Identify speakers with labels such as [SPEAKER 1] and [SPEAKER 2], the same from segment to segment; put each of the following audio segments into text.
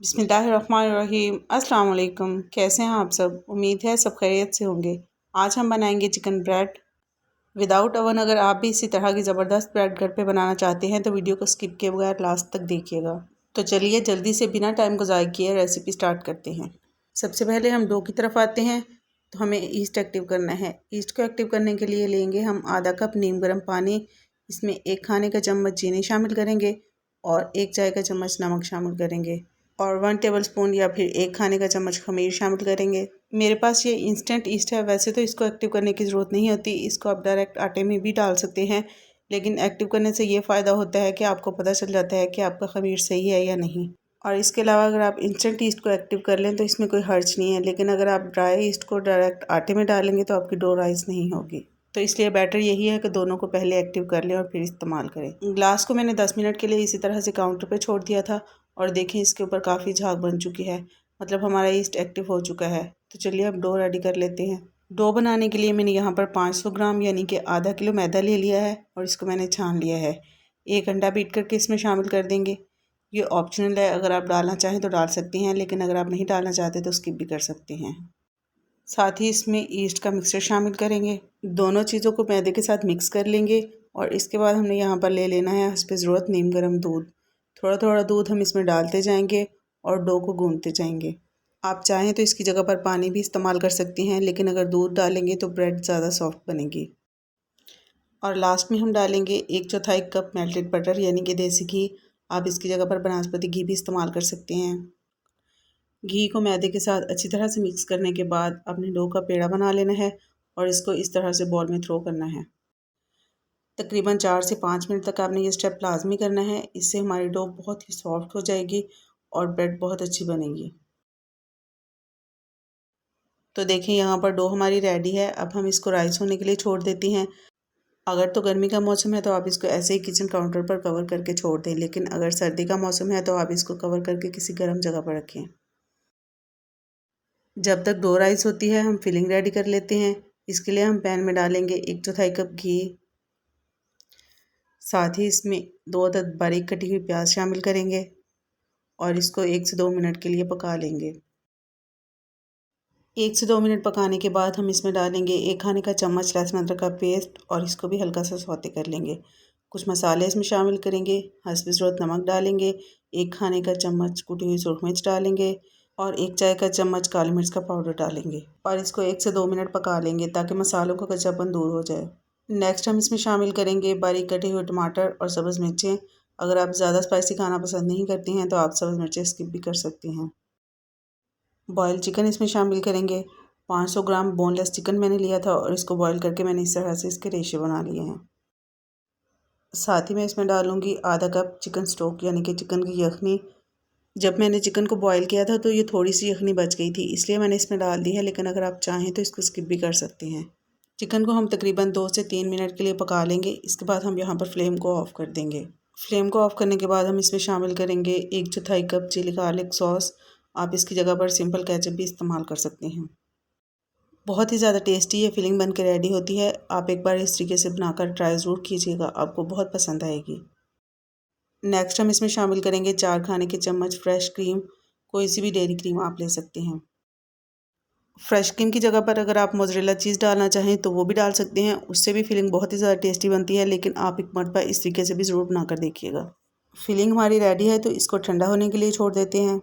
[SPEAKER 1] बिस्मिल्लाहिर्रहमानिर्रहीम। अस्सलाम वालेकुम। कैसे हैं आप सब? उम्मीद है सब खैरियत से होंगे। आज हम बनाएंगे चिकन ब्रेड विदाउट ओवन। अगर आप भी इसी तरह की ज़बरदस्त ब्रेड घर पे बनाना चाहते हैं तो वीडियो को स्किप किए बगैर लास्ट तक देखिएगा। तो चलिए जल्दी से बिना टाइम को ज़ाया किए रेसिपी स्टार्ट करते हैं। सबसे पहले हम डो की तरफ आते हैं तो हमें ईस्ट एक्टिव करना है। ईस्ट को एक्टिव करने के लिए लेंगे हम आधा कप नीम गर्म पानी। इसमें 1 खाने का चम्मच चीनी शामिल करेंगे और 1 चाय का चम्मच नमक शामिल करेंगे और 1 टेबलस्पून या फिर 1 खाने का चम्मच खमीर शामिल करेंगे। मेरे पास ये इंस्टेंट ईस्ट है। वैसे तो इसको एक्टिव करने की ज़रूरत नहीं होती, इसको आप डायरेक्ट आटे में भी डाल सकते हैं, लेकिन एक्टिव करने से ये फ़ायदा होता है कि आपको पता चल जाता है कि आपका खमीर सही है या नहीं। और इसके अलावा अगर आप इंस्टेंट ईस्ट को एक्टिव कर लें तो इसमें कोई हर्ज नहीं है, लेकिन अगर आप ड्राई ईस्ट को डायरेक्ट आटे में डालेंगे तो आपकी डो राइस नहीं होगी। तो इसलिए बेटर यही है कि दोनों को पहले एक्टिव कर लें और फिर इस्तेमाल करें। ग्लास को मैंने 10 मिनट के लिए इसी तरह से काउंटर पे छोड़ दिया था और देखें इसके ऊपर काफ़ी झाग बन चुकी है, मतलब हमारा ईस्ट एक्टिव हो चुका है। तो चलिए अब डो रेडी कर लेते हैं। डो बनाने के लिए मैंने यहाँ पर 500 ग्राम यानी कि आधा किलो मैदा ले लिया है और इसको मैंने छान लिया है। 1 अंडा बीट करके इसमें शामिल कर देंगे। ये ऑप्शनल है, अगर आप डालना चाहें तो डाल सकती हैं, लेकिन अगर आप नहीं डालना चाहते तो स्किप भी कर सकते हैं। साथ ही इसमें ईस्ट का मिक्सचर शामिल करेंगे। दोनों चीज़ों को मैदे के साथ मिक्स कर लेंगे और इसके बाद हमने यहाँ पर ले लेना है हस्बे ज़रूरत नीम गर्म दूध। थोड़ा थोड़ा दूध हम इसमें डालते जाएंगे और डो को गूंथते जाएंगे। आप चाहें तो इसकी जगह पर पानी भी इस्तेमाल कर सकती हैं, लेकिन अगर दूध डालेंगे तो ब्रेड ज़्यादा सॉफ्ट बनेगी। और लास्ट में हम डालेंगे 1/4 कप मेल्टेड बटर यानी कि देसी घी। आप इसकी जगह पर बनास्पति घी भी इस्तेमाल कर सकते हैं। घी को मैदे के साथ अच्छी तरह से मिक्स करने के बाद अपने डो का पेड़ा बना लेना है और इसको इस तरह से बॉल में थ्रो करना है। तकरीबन 4 से 5 मिनट तक आपने ये स्टेप लाजमी करना है। इससे हमारी डो बहुत ही सॉफ्ट हो जाएगी और ब्रेड बहुत अच्छी बनेगी। तो देखें यहाँ पर डो हमारी रेडी है। अब हम इसको राइस होने के लिए छोड़ देती हैं। अगर तो गर्मी का मौसम है तो आप इसको ऐसे ही किचन काउंटर पर कवर करके छोड़ दें, लेकिन अगर सर्दी का मौसम है तो आप इसको कवर करके किसी गर्म जगह पर रखें। जब तक डो राइस होती है हम फिलिंग रेडी कर लेते हैं। इसके लिए हम पैन में डालेंगे 1/4 कप घी। साथ ही इसमें 2 अदद बारीक कटी हुई प्याज शामिल करेंगे और इसको 1 से 2 मिनट के लिए पका लेंगे। 1 से 2 मिनट पकाने के बाद हम इसमें डालेंगे 1 खाने का चम्मच लहसुन अदरक का पेस्ट और इसको भी हल्का सा सौते कर लेंगे। कुछ मसाले इसमें शामिल करेंगे। हस्बे ज़रूरत नमक डालेंगे। 1 खाने का चम्मच कुटी हुई सुरख मिर्च डालेंगे और 1 चाय का चम्मच काली मिर्च का पाउडर डालेंगे और इसको 1 से 2 मिनट पका लेंगे ताकि मसालों का कच्चापन दूर हो जाए। नेक्स्ट हम इसमें शामिल करेंगे बारीक कटे हुए टमाटर और सब्ज़ मिर्चें। अगर आप ज़्यादा स्पाइसी खाना पसंद नहीं करती हैं तो आप सब्ज़ मिर्चें स्किप भी कर सकती हैं। बॉयल चिकन इसमें शामिल करेंगे। 500 ग्राम बोनलेस चिकन मैंने लिया था और इसको बॉयल करके मैंने इस तरह से इसके रेशे बना लिए हैं। साथ ही मैं इसमें डालूँगी आधा कप चिकन स्टॉक यानी कि चिकन की यखनी। जब मैंने चिकन को बॉयल किया था तो ये थोड़ी सी यखनी बच गई थी, इसलिए मैंने इसमें डाल दी है, लेकिन अगर आप चाहें तो इसको स्किप भी कर सकते हैं। चिकन को हम तकरीबन 2 से 3 मिनट के लिए पका लेंगे। इसके बाद हम यहाँ पर फ्लेम को ऑफ़ कर देंगे। फ्लेम को ऑफ़ करने के बाद हम इसमें शामिल करेंगे 1/4 कप चिली गार्लिक सॉस। आप इसकी जगह पर सिंपल केचप भी इस्तेमाल कर सकते हैं। बहुत ही ज़्यादा टेस्टी ये फिलिंग बन के रेडी होती है। आप एक बार इस तरीके से बनाकर ट्राई ज़रूर कीजिएगा, आपको बहुत पसंद आएगी। नेक्स्ट हम इसमें शामिल करेंगे 4 खाने के चम्मच फ्रेश क्रीम। कोई सी भी डेयरी क्रीम आप ले सकते हैं। फ्रेश क्रीम की जगह पर अगर आप मोज़रेला चीज़ डालना चाहें तो वो भी डाल सकते हैं, उससे भी फिलिंग बहुत ही ज़्यादा टेस्टी बनती है, लेकिन आप एक मरतबा इस तरीके से भी ज़रूर बनाकर देखिएगा। फिलिंग हमारी रेडी है तो इसको ठंडा होने के लिए छोड़ देते हैं।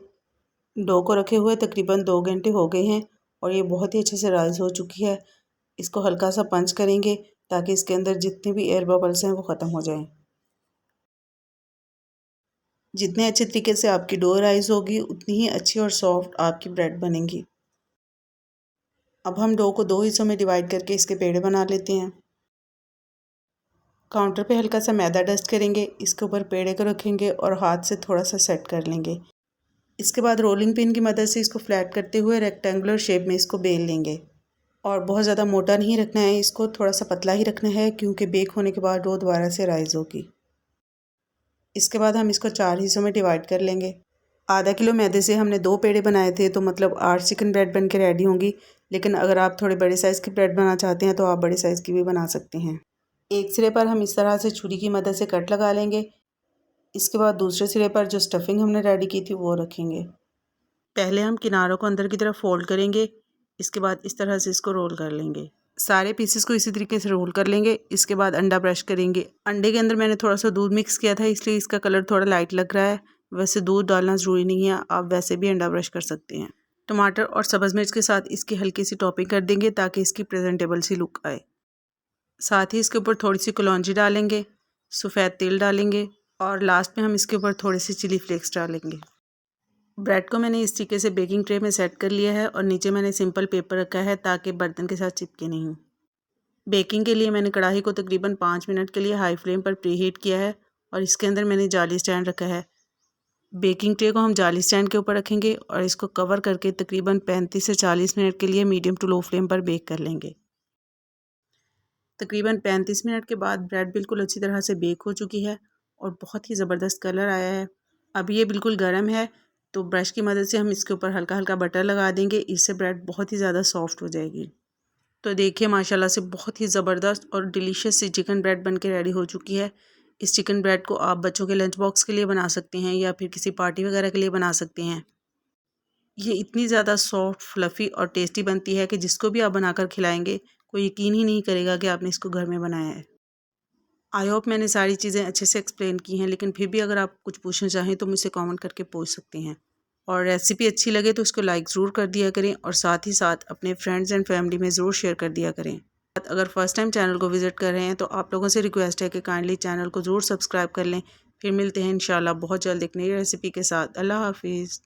[SPEAKER 1] डो को रखे हुए तकरीबन 2 घंटे हो गए हैं और ये बहुत ही अच्छे से राइस हो चुकी है। इसको हल्का सा पंच करेंगे ताकि इसके अंदर जितने भी एयर बबल्स हैं वो ख़त्म हो जाएं। जितने अच्छे तरीके से आपकी डो राइस होगी उतनी ही अच्छी और सॉफ्ट आपकी ब्रेड बनेगी। अब हम डो को 2 हिस्सों में डिवाइड करके इसके पेड़े बना लेते हैं। काउंटर पे हल्का सा मैदा डस्ट करेंगे, इसके ऊपर पेड़े को रखेंगे और हाथ से थोड़ा सा सेट कर लेंगे। इसके बाद रोलिंग पिन की मदद से इसको फ्लैट करते हुए रेक्टेंगुलर शेप में इसको बेल लेंगे और बहुत ज़्यादा मोटा नहीं रखना है, इसको थोड़ा सा पतला ही रखना है क्योंकि बेक होने के बाद डो दोबारा से राइज होगी। इसके बाद हम इसको 4 हिस्सों में डिवाइड कर लेंगे। आधा किलो मैदे से हमने 2 पेड़े बनाए थे तो मतलब 8 चिकन ब्रेड बन के रेडी होंगी, लेकिन अगर आप थोड़े बड़े साइज़ की ब्रेड बनाना चाहते हैं तो आप बड़े साइज़ की भी बना सकते हैं। एक सिरे पर हम इस तरह से छुरी की मदद से कट लगा लेंगे। इसके बाद दूसरे सिरे पर जो स्टफिंग हमने रेडी की थी वो रखेंगे। पहले हम किनारों को अंदर की तरफ फोल्ड करेंगे, इसके बाद इस तरह से इसको रोल कर लेंगे। सारे पीसेस को इसी तरीके से रोल कर लेंगे। इसके बाद अंडा ब्रश करेंगे। अंडे के अंदर मैंने थोड़ा सा दूध मिक्स किया था, इसलिए इसका कलर थोड़ा लाइट लग रहा है। वैसे दूध डालना ज़रूरी नहीं है, आप वैसे भी अंडा ब्रश कर सकते हैं। टमाटर और सब्ज़ मिर्च के साथ इसकी हल्की सी टॉपिंग कर देंगे ताकि इसकी प्रेजेंटेबल सी लुक आए। साथ ही इसके ऊपर थोड़ी सी कलौंजी डालेंगे, सफ़ेद तिल डालेंगे और लास्ट में हम इसके ऊपर थोड़े से चिली फ्लेक्स डालेंगे। ब्रेड को मैंने इस तरीके से बेकिंग ट्रे में सेट कर लिया है और नीचे मैंने सिंपल पेपर रखा है ताकि बर्तन के साथ चिपके नहीं। बेकिंग के लिए मैंने कढ़ाई को तकरीबन 5 मिनट के लिए हाई फ्लेम पर प्रीहीट किया है और इसके अंदर मैंने जाली स्टैंड रखा है। बेकिंग ट्रे को हम जाली स्टैंड के ऊपर रखेंगे और इसको कवर करके तकरीबन 35 से 40 मिनट के लिए मीडियम टू लो फ्लेम पर बेक कर लेंगे। तकरीबन 35 मिनट के बाद ब्रेड बिल्कुल अच्छी तरह से बेक हो चुकी है और बहुत ही ज़बरदस्त कलर आया है। अब ये बिल्कुल गर्म है तो ब्रश की मदद से हम इसके ऊपर हल्का हल्का बटर लगा देंगे, इससे ब्रेड बहुत ही ज़्यादा सॉफ्ट हो जाएगी। तो देखिए माशाल्लाह से बहुत ही ज़बरदस्त और डिलीशियस सी चिकन ब्रेड बन के रेडी हो चुकी है। इस चिकन ब्रेड को आप बच्चों के लंच बॉक्स के लिए बना सकते हैं या फिर किसी पार्टी वगैरह के लिए बना सकते हैं। ये इतनी ज़्यादा सॉफ्ट, फ्लफ़ी और टेस्टी बनती है कि जिसको भी आप बनाकर खिलाएंगे कोई यकीन ही नहीं करेगा कि आपने इसको घर में बनाया है। आई होप मैंने सारी चीज़ें अच्छे से एक्सप्लेन की हैं, लेकिन फिर भी अगर आप कुछ पूछना चाहें तो मुझसे कमेंट करके पूछ सकते हैं। और रेसिपी अच्छी लगे तो इसको लाइक ज़रूर कर दिया करें और साथ ही साथ अपने फ्रेंड्स एंड फैमिली में ज़रूर शेयर कर दिया करें। अगर फर्स्ट टाइम चैनल को विज़िट कर रहे हैं तो आप लोगों से रिक्वेस्ट है कि काइंडली चैनल को ज़रूर सब्सक्राइब कर लें। फिर मिलते हैं इंशाल्लाह बहुत जल्द एक नई रेसिपी के साथ। अल्लाह हाफिज़।